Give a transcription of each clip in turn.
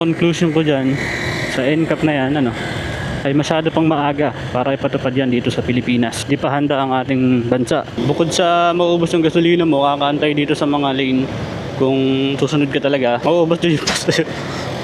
Conclusion ko dyan sa NCAP na yan ay masyado pang maaga para ipatupad yan dito sa Pilipinas. Di pa handa ang ating bansa. Bukod sa mauubos yung gasolina mo, kakaantay dito sa mga lane. Kung susunod ka talaga, mauubos din yung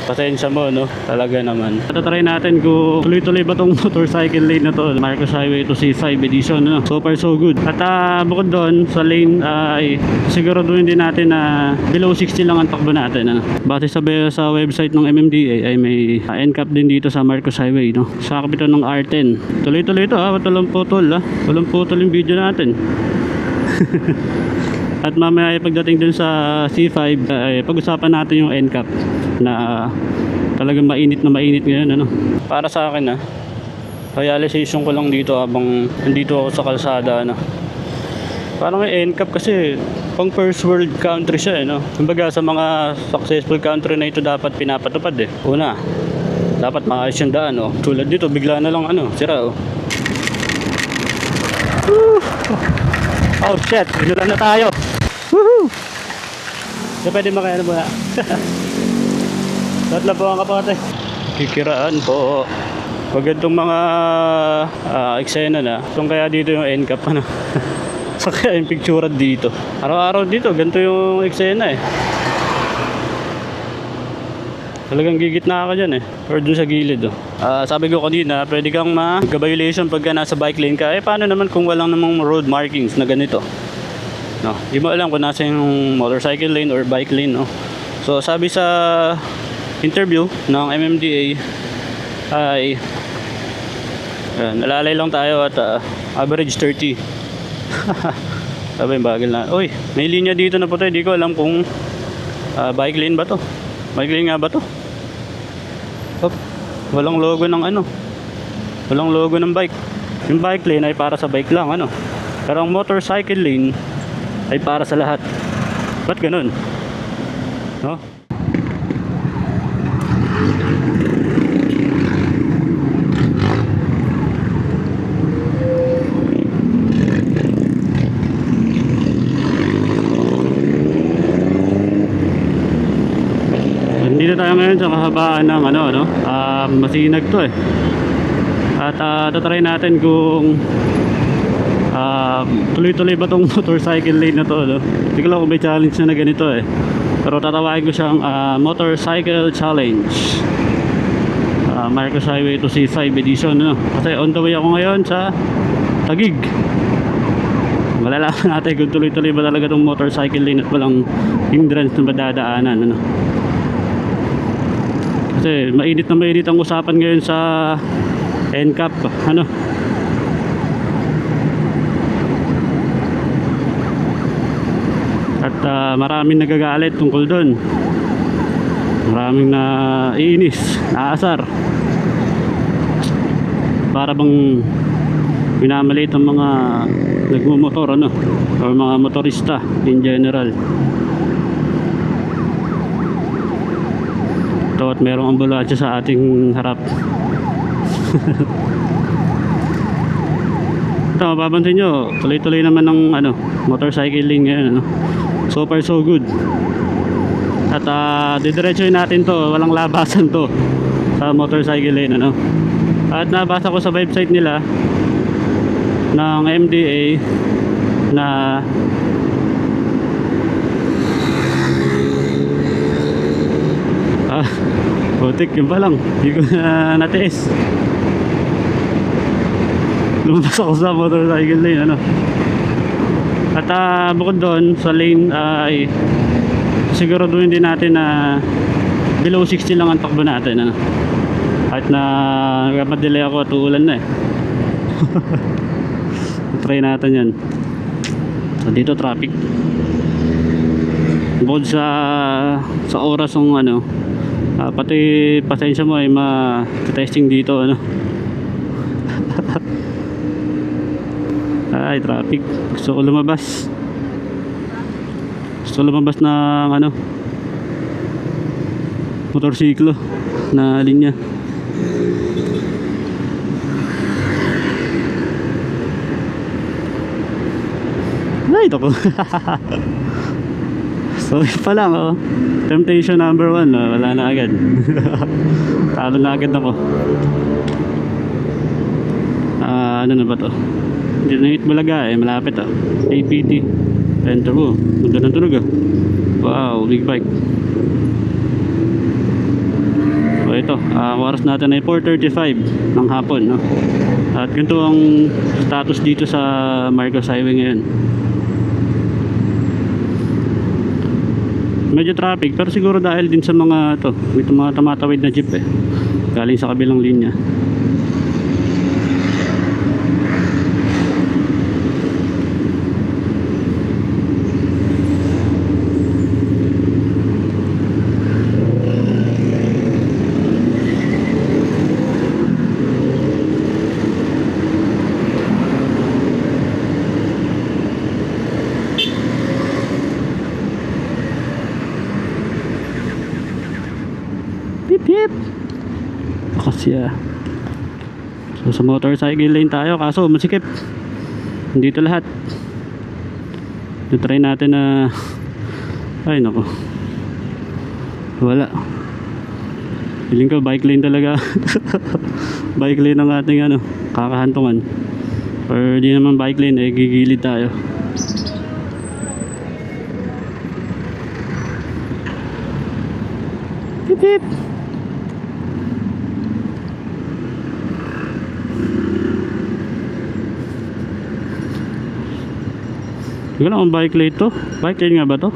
pasensya mo, talaga naman. Tatry natin kung tuloy-tuloy ba tong motorcycle lane na to, Marcos Highway to C5 edition, So far so good. At bukod doon sa lane ay siguraduhin din natin na below 60 lang ang takbo natin, Base sa website ng MMDA ay may NCAP din dito sa Marcos Highway, Sa kapitan ng R10. Tuloy-tuloy ito, walang putol, Walang putol yung video natin. At mamaya pagdating dun sa C5 ay pag-usapan natin yung NCAP na talagang mainit ngayon, Para sa akin, realization ko lang dito habang nandito ako sa kalsada, Parang yung NCAP kasi pang first world country siya, Kumbaga sa mga successful country na ito dapat pinapatupad, Una, dapat maayos yung daan, Tulad dito, bigla na lang sira, Oh shit, binulan na tayo. Woohoo! So pwede makaya muna. Tatlo po ang kapote. Kikiraan po. Pag itong mga eksena na, itong kaya dito yung NCAP, So kaya yung picture dito. Araw-araw dito, ganito yung eksena, Talagang gigitna ka dyan, or doon sa gilid, sabi ko kanina, pwede kang magka-violation pagka nasa bike lane ka. Paano naman kung walang namang road markings na ganito? Di mo alam kung nasa yung motorcycle lane or bike lane, So sabi sa interview ng MMDA ay nalalay lang tayo at average 30. Sabi bagal na. Uy, may linya dito na puti. Di ko alam kung bike lane ba to. Bike lane nga ba to? Walang logo ng walang logo ng bike. Yung bike lane ay para sa bike lang, Pero ang motorcycle lane ay para sa lahat. Ba't ganun? Dito tayo ngayon sa kahabaan ng masinag to, At tatry natin kung tuloy-tuloy ba tong motorcycle lane na to, Hindi ko lang kung may challenge na ganito, Pero tatawagin ko siyang motorcycle challenge, Marcos Highway to C5 edition, Kasi on the way ako ngayon sa Taguig. Malalaman natin kung tuloy-tuloy ba talaga tong motorcycle lane at walang hindrance na madadaanan, Kasi mainit ang usapan ngayon sa NCAP, At maraming nagagalit tungkol doon. Maraming naiinis, naasar. Para bang minamaliit ang mga nagmumotor, o mga motorista in general. Ito at merong ambulansya sa ating harap. Ito, mapapansin nyo, tuloy-tuloy naman ng motorcycle lane ngayon, So far so good. At didiretsuhin natin to, walang labasan to sa motorcycle lane, At nabasa ko sa website nila ng MDA na butik yun pa lang, hindi ko na natiis. Lumabas ako sa motorcycle lane, At bukod doon sa lane ay siguraduhin din natin na below 60 lang ang takbo natin, At nagpapadelay ako at uulan na, try natin yan. So dito traffic. Bukod sa oras ng pati pasensya mo ay ma-testing dito, Ay, traffic. Gusto ko lumabas. ng motorsiklo na linya. Ay, ito ko. So yun pa lang oh. Temptation number 1 oh. Wala na agad. Talo na agad ako. Ano na ba to? Hindi na Bulaga eh. Malapit ah. APT. Enter mo. Ganda ng tunog ah. Wow, big bike. So ito, ang oras natin ay 4:35 ng hapon, no? At ganito ang status dito sa Marcos Highway ngayon. Medyo traffic, pero siguro dahil din sa mga to, may mga tumatawid na jeep eh. Galing sa kabilang linya. Hip hip. Kasi so sa motorcycle lane tayo, kaso masikip. Dito lahat. Try natin na ay nako. Wala. Feeling ko bike lane talaga. Bike lane ang ating ano, kakahantungan. Pero di naman bike lane, eh gigilid tayo. Hip hip. Hindi ko lang kung bike lane to. Bike lane nga ba to?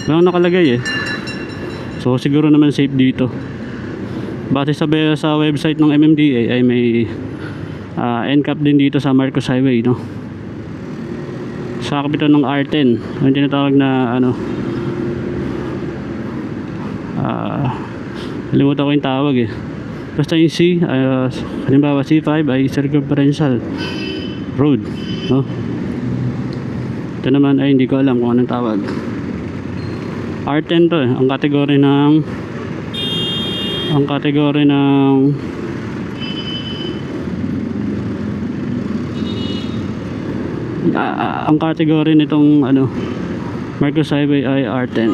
Walang nakalagay eh. So siguro naman safe dito. Base sa website ng MMDA ay may NCAP din dito sa Marcos Highway, no? Sa kapitan ng R10. Yung tinatawag na ano, nalimutan ko yung tawag eh. Basta yung C, halimbawa C5 ay circumferential road, no? Ito naman ay hindi ko alam kung anong tawag. R10 to eh, ang kategory ng ang kategory nitong ano Marcos Highway ay R10.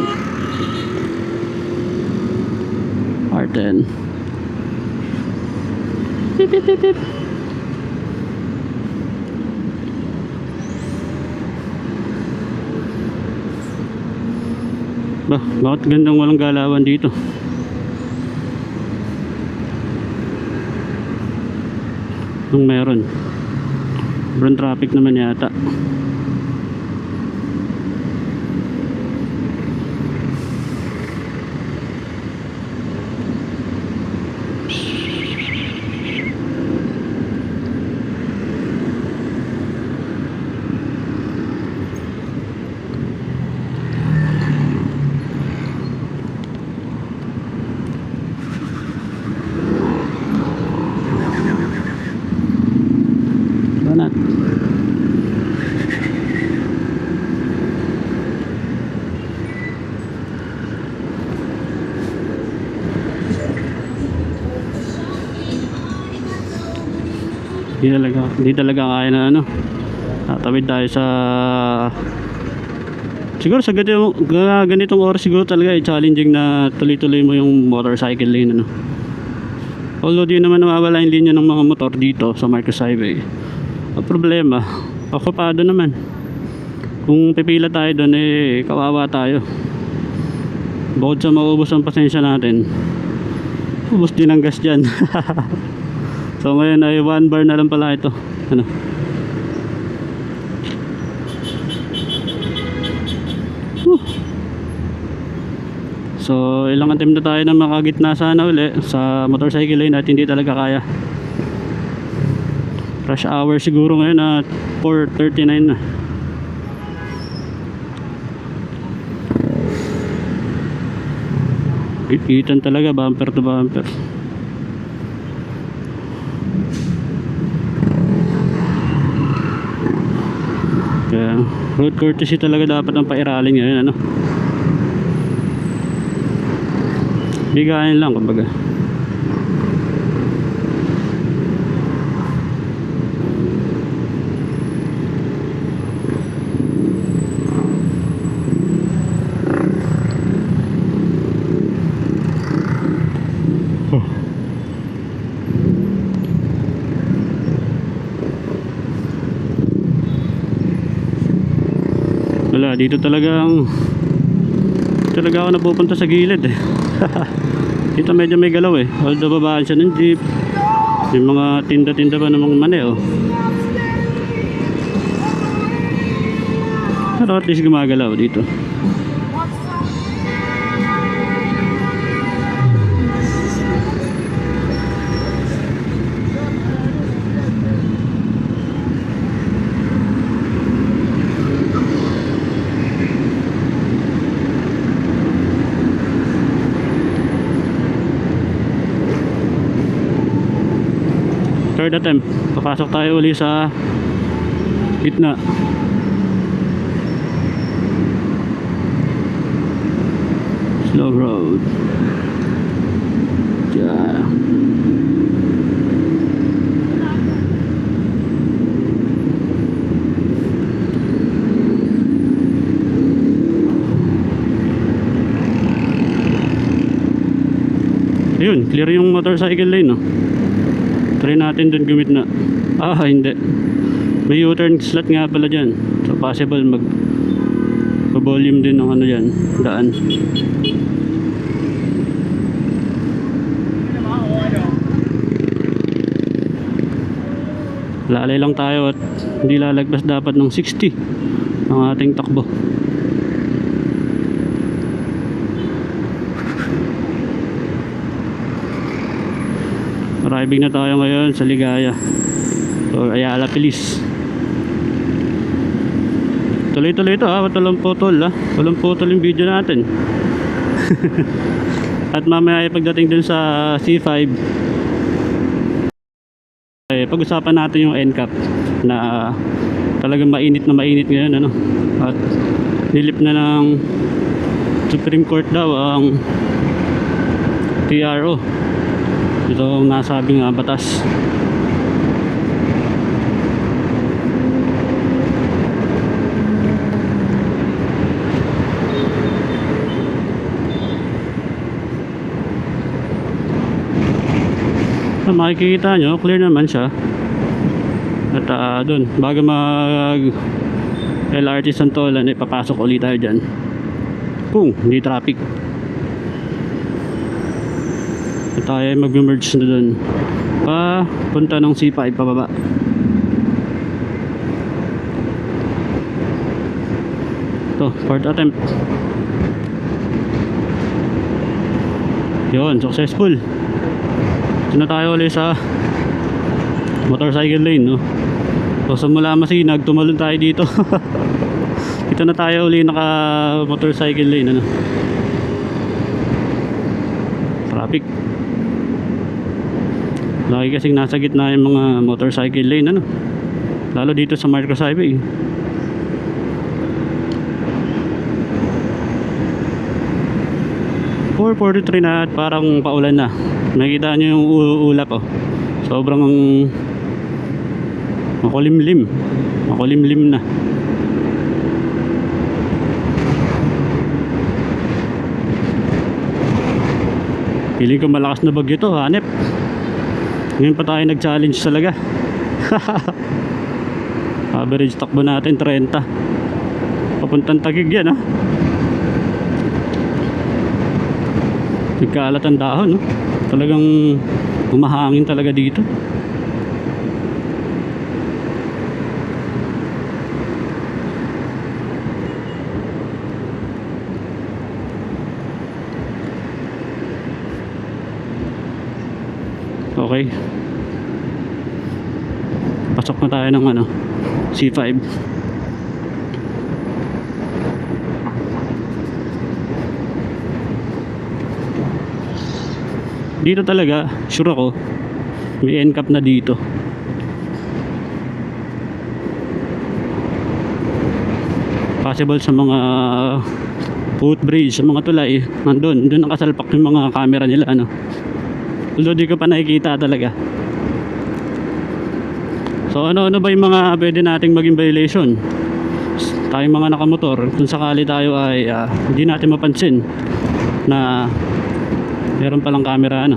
R10. Pip pip pip pip. Bakit gandang walang galawan dito? Nung meron brown traffic naman yata. Banat. Hindi talaga kaya na ano. Tatawid tayo sa siguro sa ganitong oras siguro talaga challenging na tuloy-tuloy mo yung motorcycle lane ano. Although di naman nawawala yung linya ng mga motor dito sa Marcos Highway. Ang problema, okupado naman. Kung pipila tayo doon eh kawawa tayo. Bukod sa maubos ang pasensya natin, ubos din ang gas dyan. So ngayon ay 1 bar na lang pala ito. Ano? So ilang attempt na tayo na makagitna sana uli sa motorcycle lane at hindi talaga kaya. Rush hour siguro ngayon at 4:39 na. Itan talaga bumper to bumper. Kaya road courtesy talaga dapat ang pairalin ngayon ano. Bigayan lang kumbaga. dito talagang ako napupunta sa gilid eh. Dito medyo may galaw eh. Although babaan siya ng jeep. May mga tinda-tinda pa namang mani oh. Pero at least gumagalaw dito. Third attempt, papasok tayo uli sa gitna. Slow road. Yeah. Ayun, clear yung motorcycle lane no. Try natin dun gumit na. Hindi. May U-turn slot nga pala dyan. So possible volume din ng ano dyan, daan. Lalay lang tayo at hindi lalagpas dapat ng 60 ang ating takbo. Arriving na tayo ngayon sa Ligaya or Ayala Pilis. Tuloy-tuloy ito ha, walang putol ha. Walang putol yung video natin. At mamaya pagdating dun sa C5 pag-usapan natin yung NCAP na talagang mainit ngayon ano. At nilip na ng Supreme Court daw ang TRO. Ito ang nasabing batas. Makikita nyo, clear naman siya. At dun, bago mag LRT Santolan, papasok ulit tayo dyan kung hindi traffic. At tayo mag-merge na dun punta ng C5 pababa. Ito, fourth attempt. Yun, successful. Ito na tayo ulit sa motorcycle lane no. So mula Masinag tumalon tayo dito. Ito na tayo ulit naka motorcycle lane ano. Traffic. Lagi kasing nasa gitna yung mga motorcycle lane ano. Lalo dito sa Marcos Highway. .443 na at parang paulan na. Nakikita nyo yung ulap oh. Sobrang makulimlim na. Piling ko malakas na bagyo to, hanep. Ngayon pa tayo nag-challenge talaga. Average takbo natin 30. Papuntang Taguig yan ha. Nagkaalat ang dahon no? Talagang umahangin talaga dito. Okay, pasok na tayo ng C5. Dito talaga, sure ako, may NCAP na dito. Possible sa mga footbridge, sa mga tulay, doon nakasalpak yung mga camera nila ano. Although di ko pa nakikita talaga. So ano ba yung mga pwede nating maging violation? Tayong mga nakamotor, kung sakali tayo ay hindi natin mapansin na meron palang camera ano.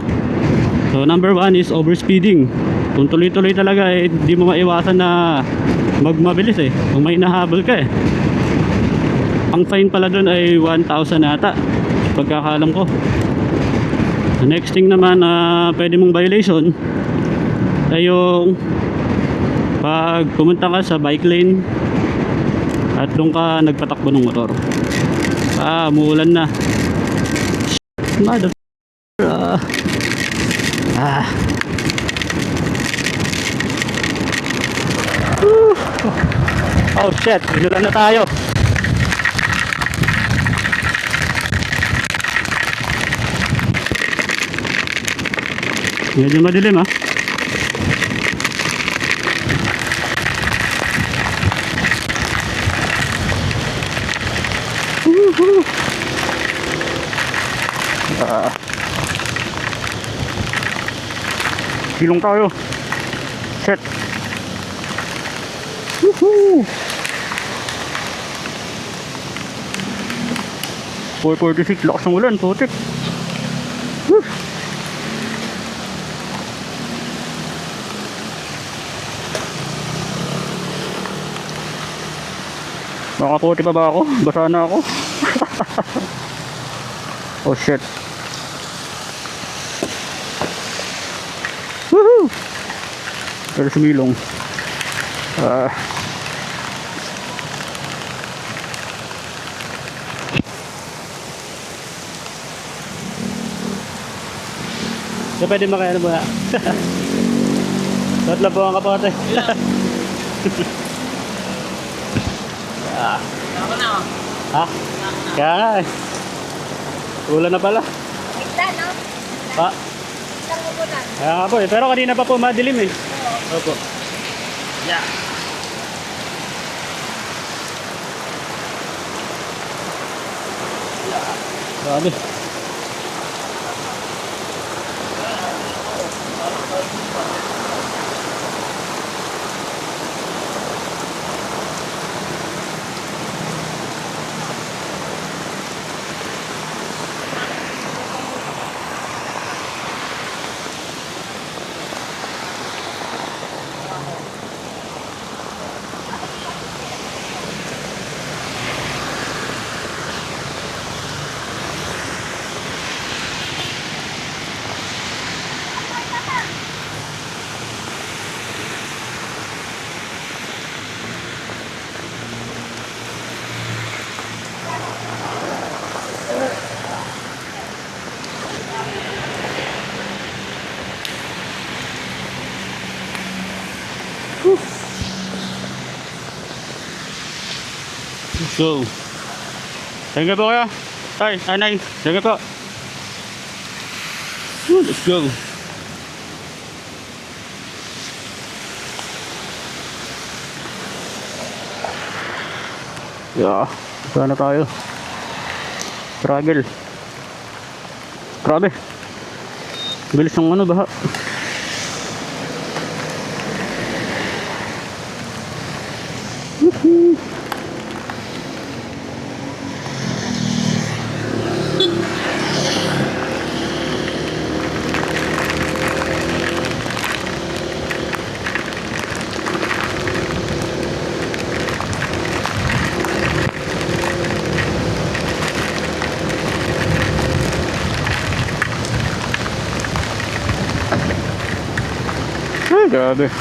So number 1 is overspeeding. Kung tuloy-tuloy talaga di mo maiwasan na magmabilis kung may nahabol ka Ang fine pala doon ay 1,000 ata, pagkakaalam ko. The next thing naman na pwede mong violation ay yung pag pumunta ka sa bike lane at doon ka nagpatakbo ng motor. Umuulan na. Mother Oh shit, binulan na tayo. Medyo madilim ah. Silong tayo. Shit. Woohoo! 4:46, lakas ng ulan, putik. Woo! Nakaputi pa ba ako? Basa na ako. Oh shit. Woohoo! Pero sumilong. So pwede makaano muna. Ba't lang po ang kapote? Ako na oh. Ha? Kaya nga eh. Ulan na pala. Igda, no? Pa? Isang ulan. Kaya nga po eh. Pero kanina pa po madilim eh. Oo. Opo. Yeah. Grabe. Let's go. Thank you po kayo. Tay, anay. Thank you po. Let's go. Yeah. Saan na tayo? Struggle. Grabe. Bilis ng ano, baha. Ay, grabe.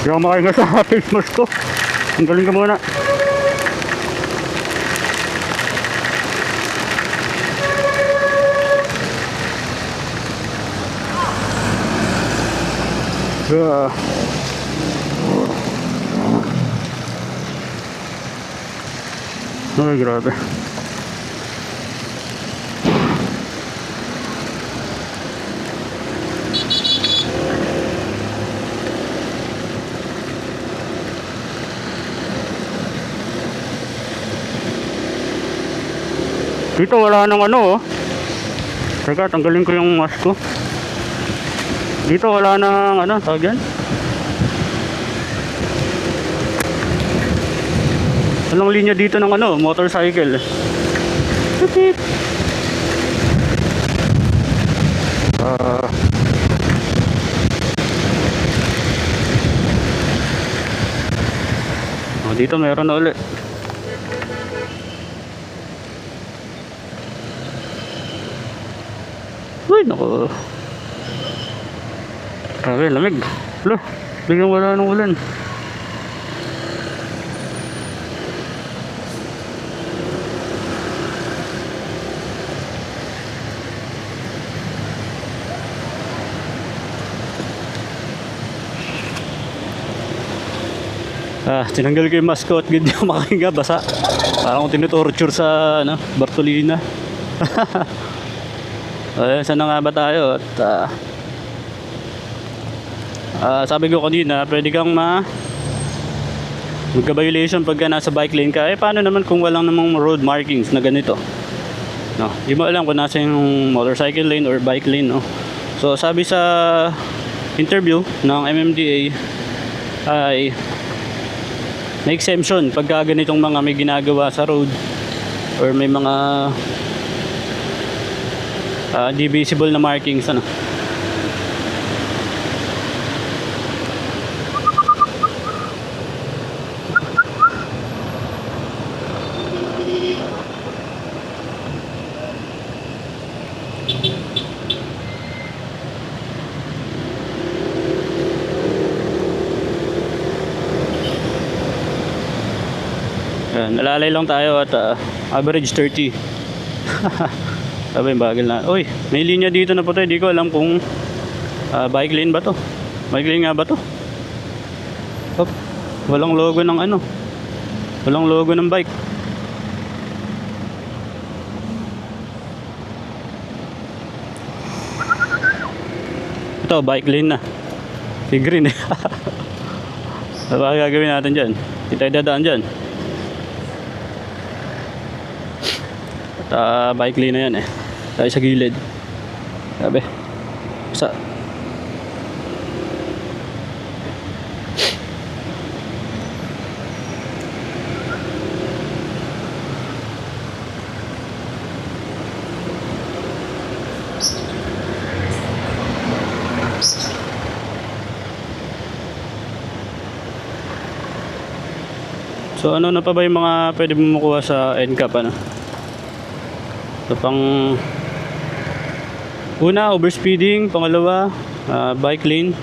Hindi ako makahinga sa face mask ko. Ang galing ka muna. Ay, grabe. Dito wala nang ano oh. Teka, tanggalin ko yung mask ko. Dito wala nang ano, tawag yan? Walang linya dito ng ano, motorcycle. Tupit. Dito meron na ulit. Uy, naku. Grabe, lamig. Lo, biglang wala nang ulan. Tinanggal ko yung mask ko at hindi ako makahinga, basa. Parang akong tinutorture sa ano, Bartolina. Ayun, saan na nga ba tayo? At sabi ko kanina, pwede kang magka-violation pagka nasa bike lane ka. Paano naman kung walang namang road markings na ganito? No, di mo alam kung nasa yung motorcycle lane or bike lane, no? So, sabi sa interview ng MMDA ay may exemption pagka ganitong mga may ginagawa sa road or may mga di visible na markings, ano. Nalalay lang tayo at average 30. Sabi, bagal na. Uy, may linya dito na puti. Di ko alam kung bike lane ba to. Bike lane nga ba to? Hop, walang logo ng ano. Walang logo ng bike. Ito, bike lane na. Si green eh. Ano ba gagawin natin dyan? Hindi tayo dadaan dyan. Bike lane na yan eh. Tayo sa gilid. Sabi. So ano na pa ba yung mga pwede mo makuha sa NCAP, ano? So pang una, overspeeding. Pangalawa, bike lane,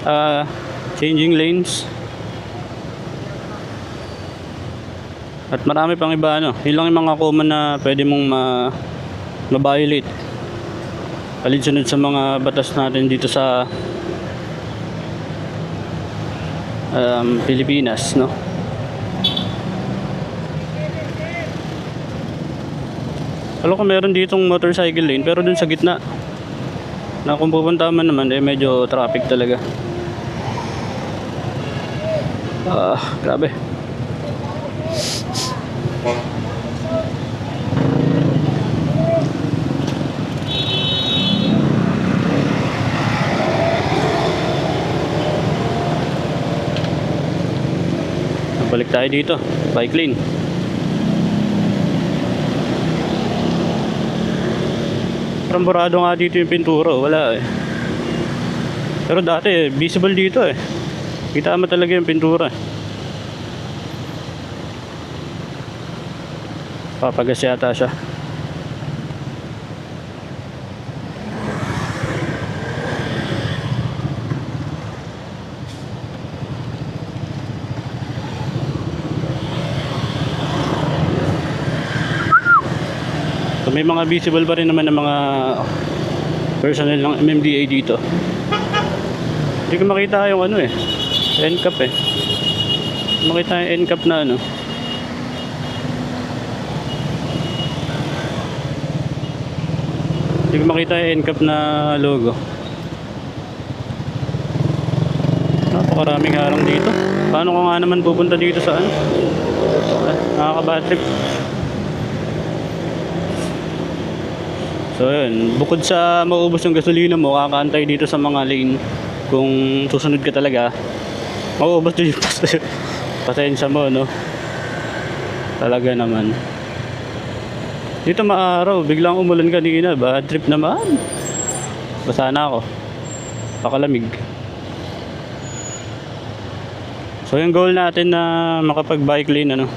changing lanes. At marami pang iba, ano. Yun lang yung mga common na pwede mong ma-violate. Alinsunod sa mga batas natin dito sa Pilipinas, no? Alam ko meron ditong motorcycle lane pero dun sa gitna na kung pupunta man naman eh medyo traffic talaga. Grabe. Balik tayo dito, bike lane. Parang burado nga dito yung pintura, wala eh. Pero dati visible dito eh. Kita mo talaga yung pintura. Papagas yata siya. So may mga visible pa rin naman ng mga personnel ng MMDA dito. Hindi ko makita yung ano eh, NCAP eh. Makita yung NCAP na ano. Hindi ko makita yung NCAP na logo. Napakaraming harang dito. Paano ko nga naman pupunta dito sa ano? Nakaka-bad trip. So yun, bukod sa maubos yung gasolina mo, kakaantay dito sa mga lane. Kung susunod ka talaga, maubos din yung pasensya mo, no? Talaga naman. Dito maaraw, biglang umulan kanina, bad trip naman. Basa na ako. Pakalamig. So yung goal natin na makapag bike lane, ano,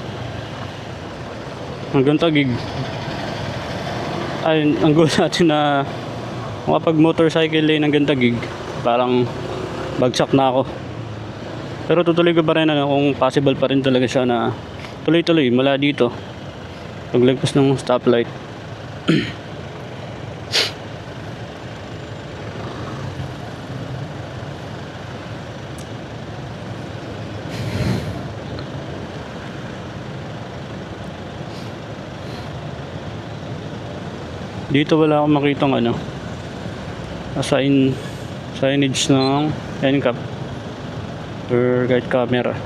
hanggang Taguig. Ay, ang goal natin na makapag motorcycle lane hanggang Taguig. Parang bagsak na ako. Pero tutuloy ko pa rin, ano, kung possible pa rin talaga siya na tuloy-tuloy mula dito. Paglagpas ng stoplight. Dito wala akong makitang ano, signage ng NCAP or guide camera.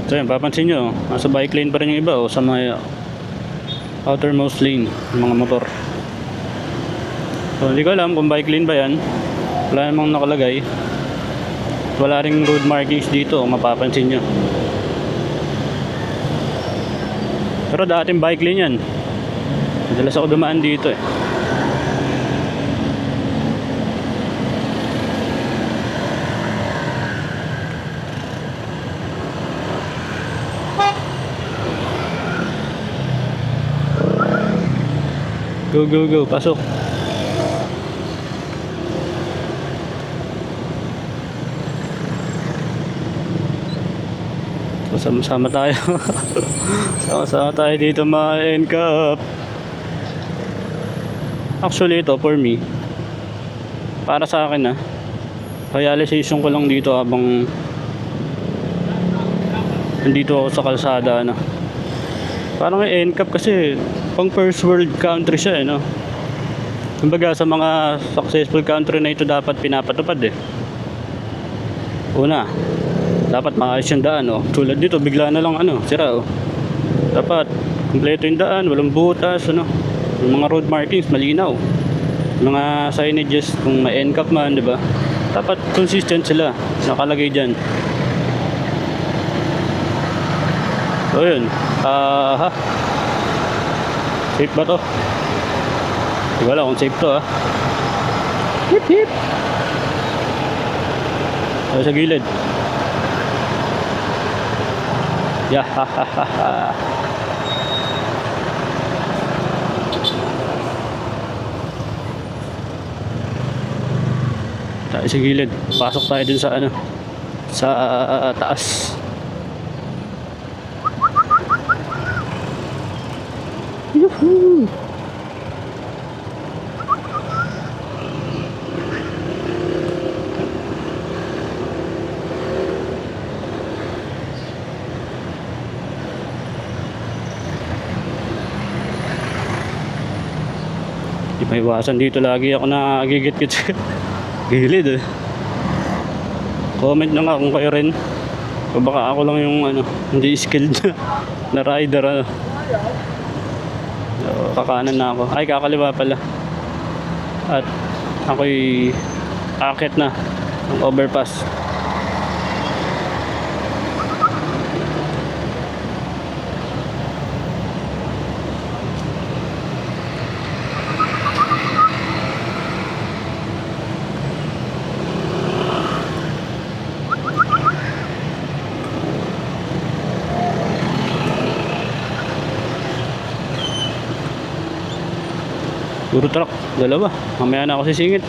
So yan, papansin nyo, nasa bike lane pa rin yung iba o sa mga outermost lane ng mga motor. So hindi ko alam kung bike lane ba yan, wala namang nakalagay. Wala ring road markings dito, mapapansin nyo. Pero dating bike lane yan. Madalas ako dumaan dito eh. Go, go, go, pasok. Sama-sama tayo. Sama-sama tayo dito mga NCAP. Actually ito for me, para sa akin realization ko lang dito habang nandito ako sa kalsada, ano. Parang yung NCAP kasi pang first world country siya, no. Kumbaga sa mga successful country na ito dapat pinapatupad eh. Una, dapat maayos yung daan, oh. Tulad dito, bigla na lang sira, oh. Dapat kumpleto yung daan, walang butas, ano. Yung mga road markings malinaw. Mga signages kung may NCAP man, di ba? Dapat consistent sila, nakalagay diyan. So yun, safe ba to? Hindi ko alam kung safe to, Hip hip. Ay, sa gilid. Yeah, ha ha ha ha. Tayo sa gilid. Pasok tayo dun sa sa taas. Yuhuu. Di maiwasan dito, lagi ako nagigit-git sa gilid eh. Comment nyo nga kung kayo rin, o baka ako lang yung hindi skilled na rider, So, kakanan na ako, ay kakaliwa pala, at ako'y akit na ng overpass. Puro truck, dalawa. Mamaya na ako sisingit.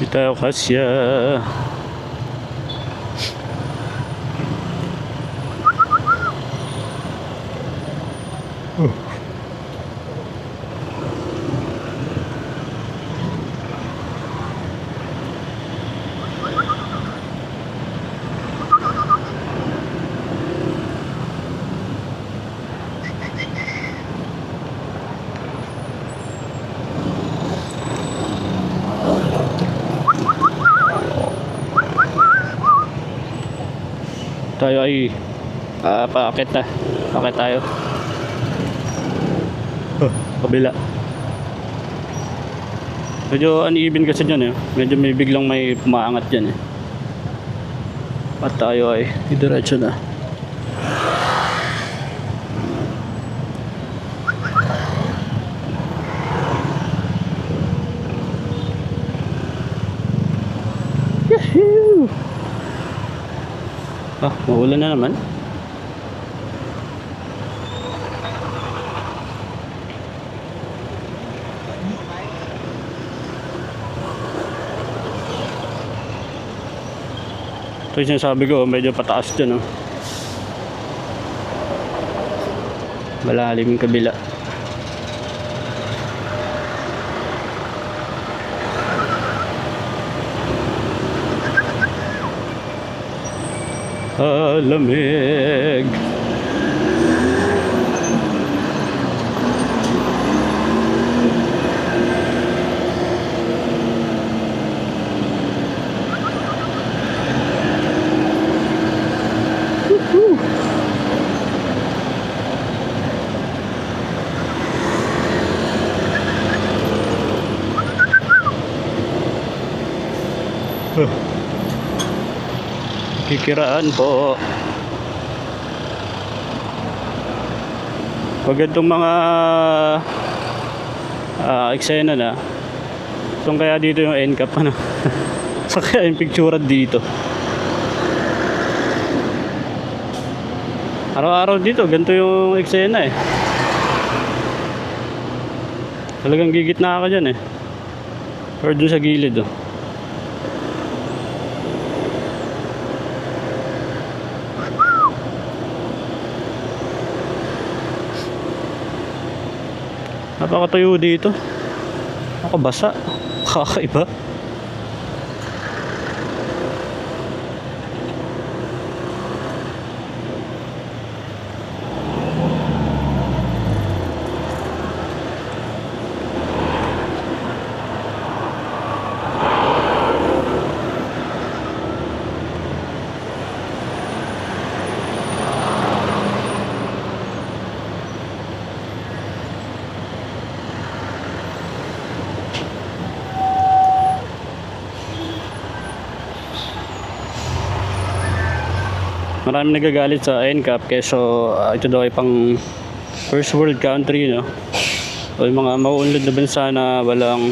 Di tayo kasya. Tayo ay paakit na. Paakit tayo. Kabila. Medyo uneven kasi dyan eh. Medyo may biglang may pumaangat dyan eh. At tayo ay diretso na. Yahoo! Maulan na naman. Ito yung sinasabi ko, medyo pataas dyan, oh. Malalim yung kabila. Lamig. Kikiraan po. Pag itong mga eksena na, so kaya dito yung NCAP ano. So kaya yung picture dito. Araw-araw dito ganito yung eksena eh. Talagang gigitna ka dyan eh. Or doon sa gilid oh. Napakatayo dito. Ako basa. Kakaiba. Marami nagagalit sa NCAP keso ito daw ay pang first world country, no? O yung mga mauunlad na bansa na walang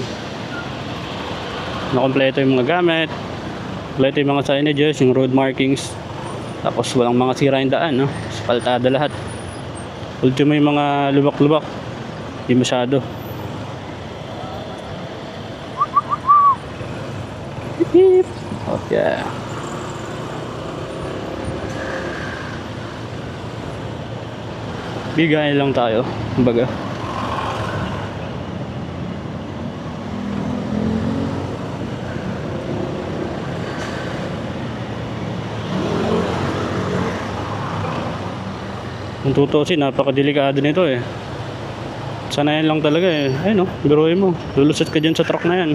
nakompleto yung mga gamit, kompleto yung mga signages, yung road markings, tapos walang mga sira yung daan, no? Spaltada lahat. Ultimo yung mga lubak-lubak, di masyado. Beep. Okay. Bigay lang tayo, kumbaga. Kung tutusin, napakadelikado nito eh. Sanayan lang talaga eh. Ayun oh, biruin mo. Lulusot ka dyan sa truck na yan.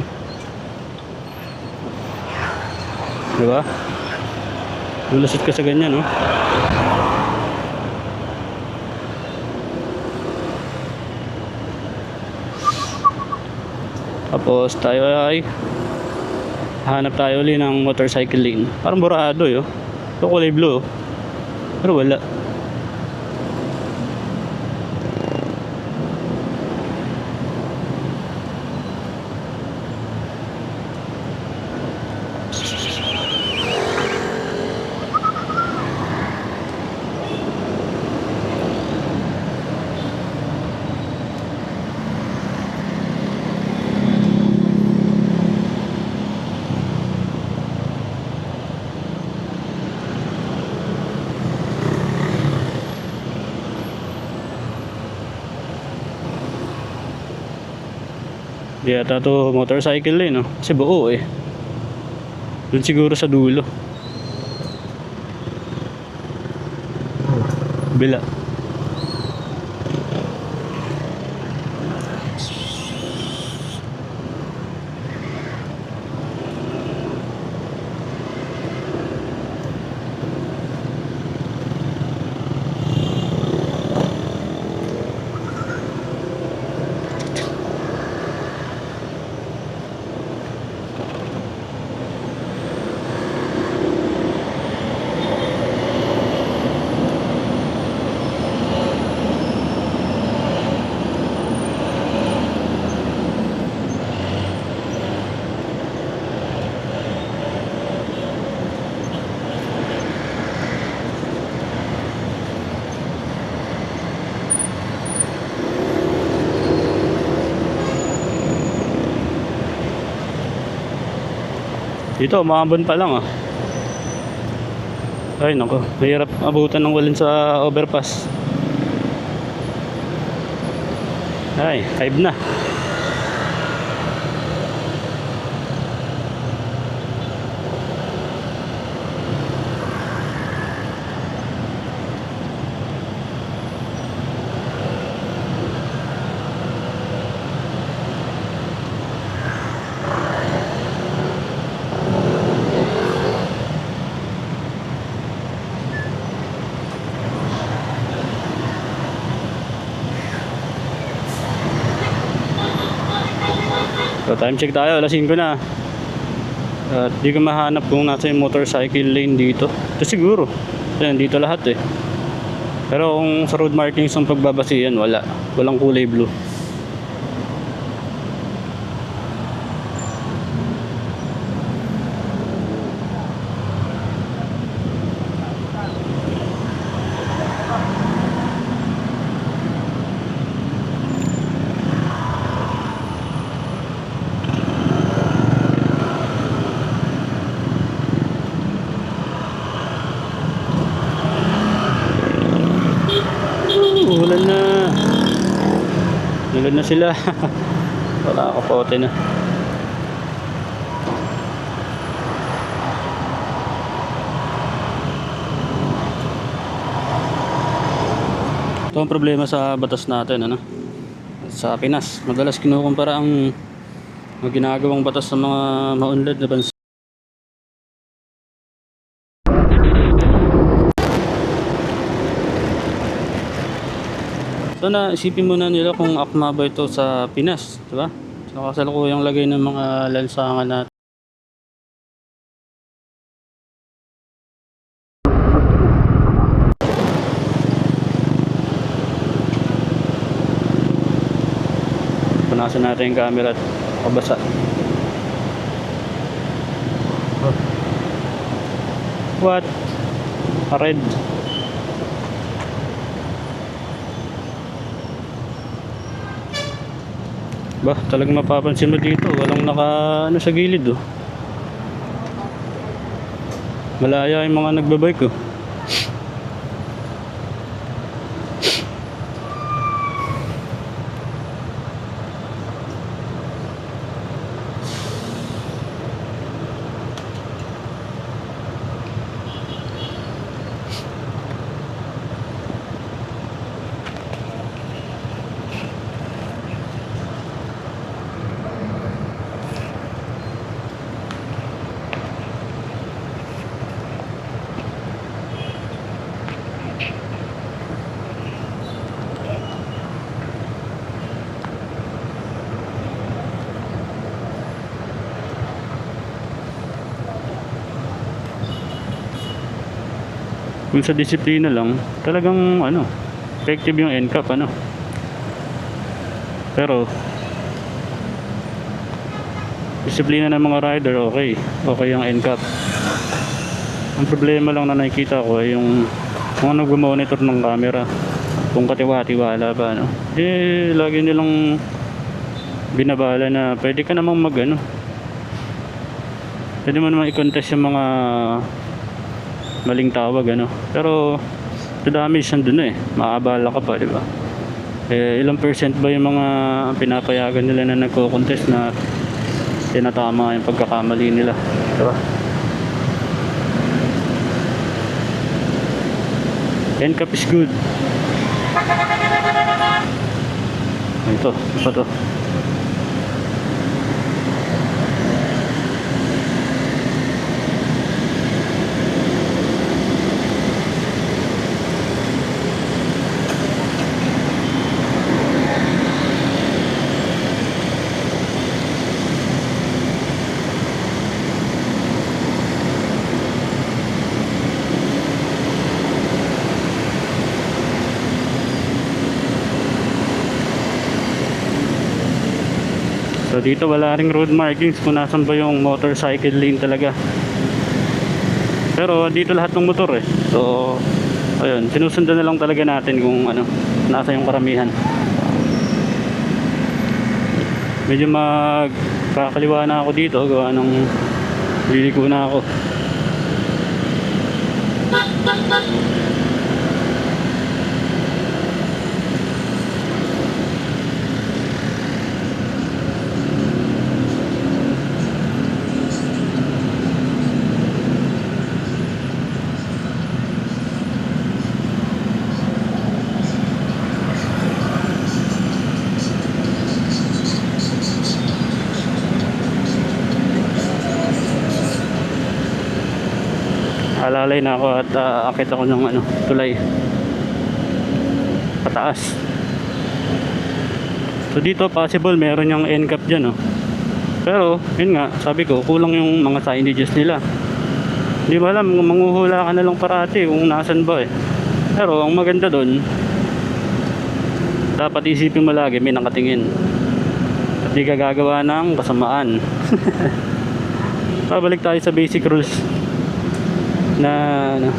Diba? Lulusot ka sa ganyan oh. Tapos tayo ay hanap tayo ulit ng motorcycle lane. Parang burado yun. Ito kulay blue. Pero wala. Di yata to motorcycle lane, no? Kasi buo eh. Doon siguro sa dulo. Bila. Dito, umabon pa lang ah. Ay nako, mahirap abutan ng walin sa overpass. Ay, 5 na. So time check tayo, alas 5 na. At di ko mahanap kung nasa yung motorcycle lane dito. Ito siguro. Ayan, dito lahat eh. Pero kung sa road markings ang pagbabasihan, wala. Walang kulay blue. Ulan na. Ulan na sila. Wala kapote na. Ito ang problema sa batas natin, ano? Sa Pinas, madalas kinukumpara ang mga ginagawang batas sa mga maunlad na bansa. So na isipin muna nila kung akma ba ito sa Pinas, di ba? So kasalukuyang lagay ng mga lansangan natin. Punasan natin yung camera at kabasa. Oh. What? Red. Bah, talagang mapapansin mo dito, walang naka ano sa gilid oh. Malaya yung mga nagbabike oh. Kung sa disiplina lang, talagang ano, effective yung NCAP ano. Pero disiplina ng mga rider, okay. Okay yung NCAP. Ang problema lang na nakikita ko ay yung mga nag-monitor ng camera. Kung katiwa-tiwala ba ano. Eh, lagi nilang binabala na pwede ka namang mag ano. Pwede mo naman i-contest yung mga maling tawag ano. Pero the damage nandun eh. Maabala ka pa, di ba? Ilang percent ba yung mga pinapayagan nila na nagko-contest na tinatama yung pagkakamali nila, diba? NCAP is good. Ito, pa to. So dito wala ring road markings kung nasan ba yung motorcycle lane talaga. Pero dito lahat ng motor eh. So ayun, sinusundan na lang talaga natin kung ano, nasa yung karamihan. Medyo magkakaliwa na ako dito, gawa ng liliko na ako. Alalay na ako at akit ako ng ano, tulay pataas. So dito possible meron yung NCAP dyan, oh. Pero yun nga, sabi ko kulang yung mga signages nila. Hindi mo alam, manguhula ka na lang parati kung nasan ba eh. Pero ang maganda doon, dapat isipin mo lagi may nakatingin at di ka gagawa ng kasamaan. Pabalik tayo sa basic rules na ano.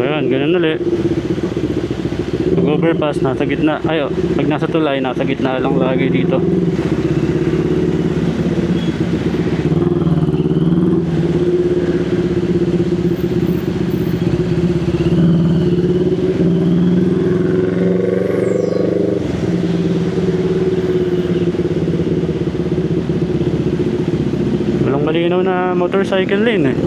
Ayan, ganun ulit. Pag overpass, nasa gitna. Ayo, pag nasa tulay, nasa gitna lang lagi dito. Walang malinaw na motorcycle lane eh.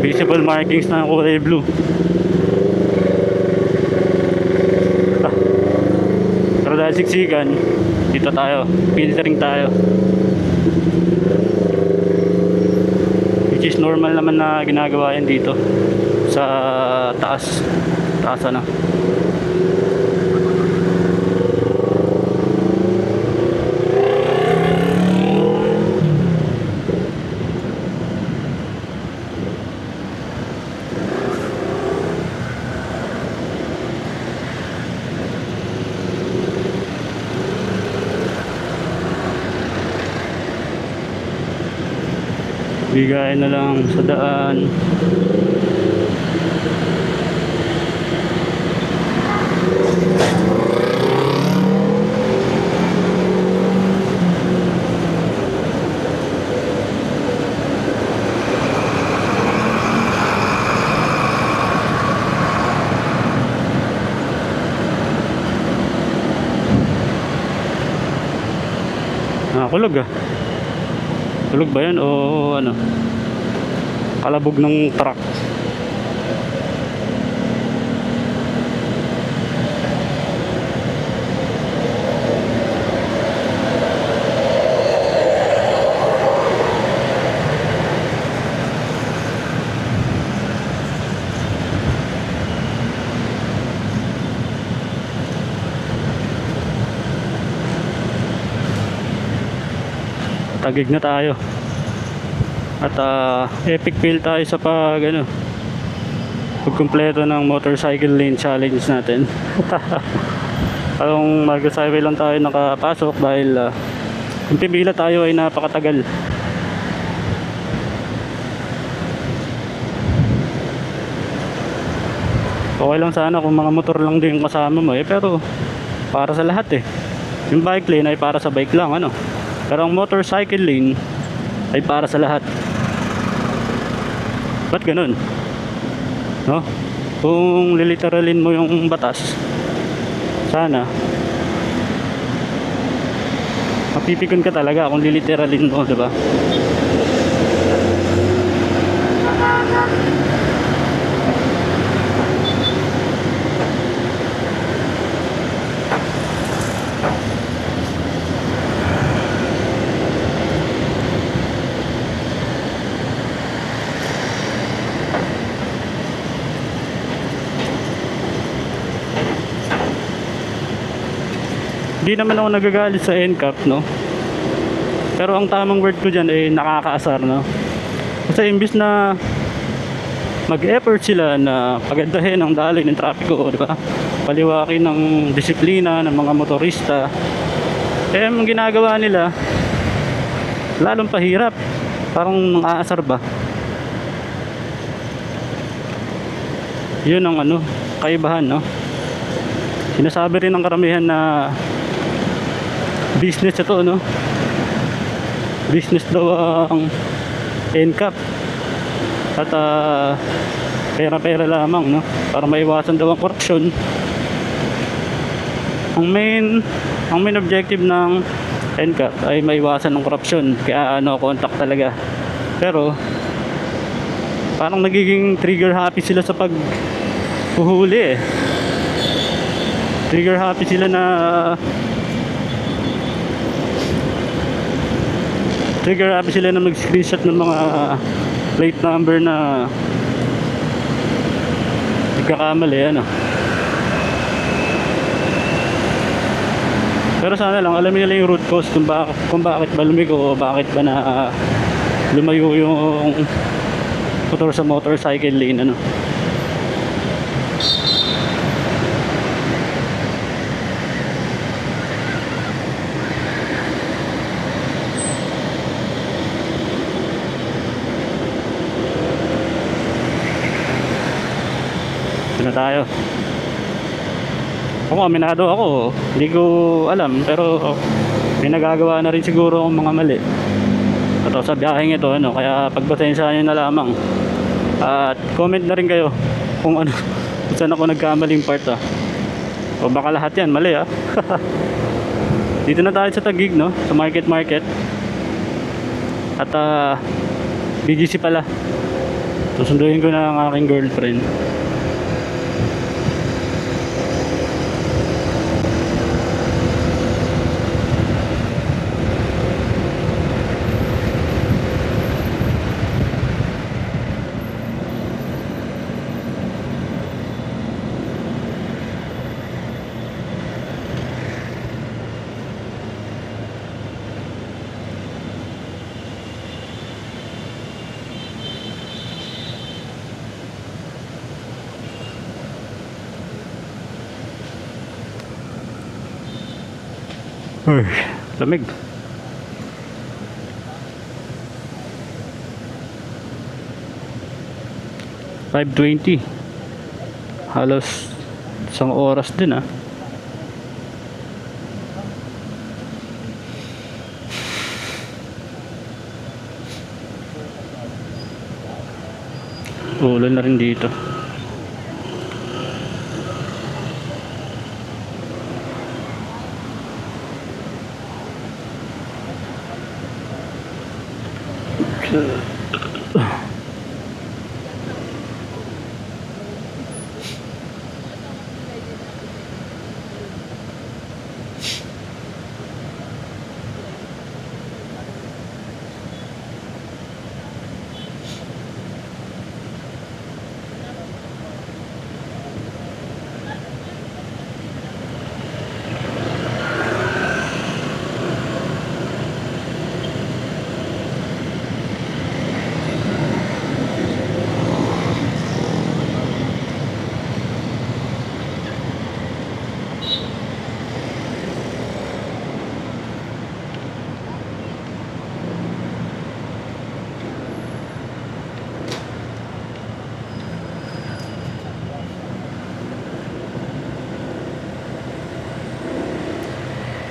Visible markings na kulay blue. Pero dahil siksikan, dito tayo, filtering tayo, which is normal naman na ginagawa yan dito sa taas ano. Bigayan na lang sa daan. Kulog ah. Kulog ba yan o ano? Kalabog ng truck. Tagig na tayo. At epic fail tayo sa pagkumpleto ng motorcycle lane challenge natin. Parang Marcos Highway lang tayo nakapasok dahil yung pipila tayo ay napakatagal. Okay lang sana kung mga motor lang din yung kasama mo pero para sa lahat yung bike lane ay para sa bike lang pero ang motorcycle lane ay para sa lahat. Ba't ganun? No? Kung liliteralin mo yung batas, sana mapipikon ka talaga kung liliteralin mo, diba? Hindi naman ako nagagalit sa NCAP, no? Pero ang tamang word ko dyan ay nakakaasar, no? Kasi imbis na mag-effort sila na pagandahin ang daloy ng trapiko, di ba? Paliwakin ng disiplina ng mga motorista. Ang ginagawa nila, lalong pahirap. Parang nang-aasar ba? Yun ang kaibahan, no? Sinasabi rin ng karamihan na business ito, no? Business daw ang NCAP. At pera-pera lamang, no? Para maiwasan daw ang korupsyon. Ang main objective ng NCAP ay maiwasan ng korupsyon. Kaya contact talaga. Pero parang nagiging trigger happy sila sa paghuhuli Trigger happy sila na mag-screenshot ng mga plate number na nagkakamali, Pero sana lang alamin nila yung root cause kung bakit ba lumiko o bakit ba na lumayo yung motor sa motorcycle lane, na tayo. Ako, aminado ako. Hindi ko alam, pero may nagagawa na rin siguro ang mga mali. Ito sa biyaheng ito, kaya pagpasensyahan nyo na lamang. At comment na rin kayo kung kung saan ako nagkamaling part, O baka lahat yan, mali, Dito na tayo sa Taguig, sa market. At BGC pala. Susunduin ko na ang aking girlfriend. Uy, lamig. $5.20. Halos isang oras din, Ulan na rin dito.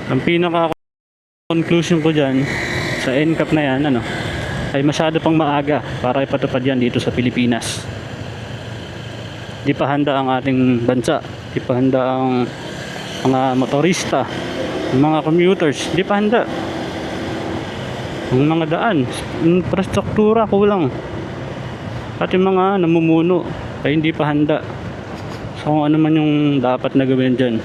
Ang pinaka conclusion ko dyan sa NCAP na yan, ay masyado pang maaga para ipatupad yan dito sa Pilipinas. Di pa handa ang ating bansa, di pa handa ang mga motorista, mga commuters, di pa handa. Ang mga daan, infrastruktura kulang. At yung mga namumuno ay hindi pa handa. So kung ano man yung dapat na gawin dyan.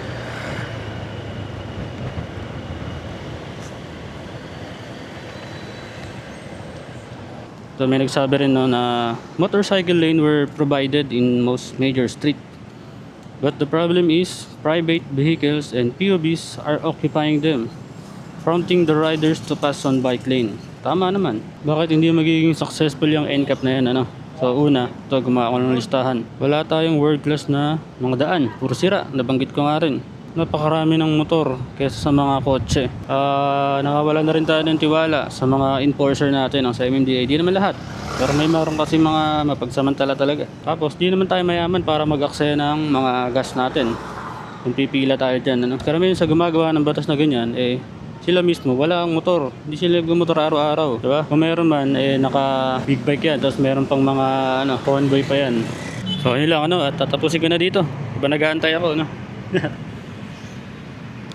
So may nagsabi rin na motorcycle lane were provided in most major street. But the problem is private vehicles and POVs are occupying them, prompting the riders to pass on bike lane. Tama naman. Bakit hindi magiging successful yung NCAP na yan, So una, ito gumawa ko ng listahan. Wala tayong world class na mga daan. Puro sira, nabanggit ko nga rin. Napakarami ng motor kaysa sa mga kotse. Nakawala na rin tayo ng tiwala sa mga enforcer natin sa MMDA. Di naman lahat. Pero may meron kasi mga mapagsamantala talaga. Tapos di naman tayo mayaman para mag-aksaya ng mga gas natin. Kung pipila tayo dyan. Karamihan sa gumagawa ng batas na ganyan, sila mismo, wala ang motor. Hindi sila gumotor araw-araw. Diba? Kung meron man, naka big bike yan. Tapos meron pang mga convoy pa yan. So, yun lang, at tatapusin ko na dito. Diba nag-aantay ako,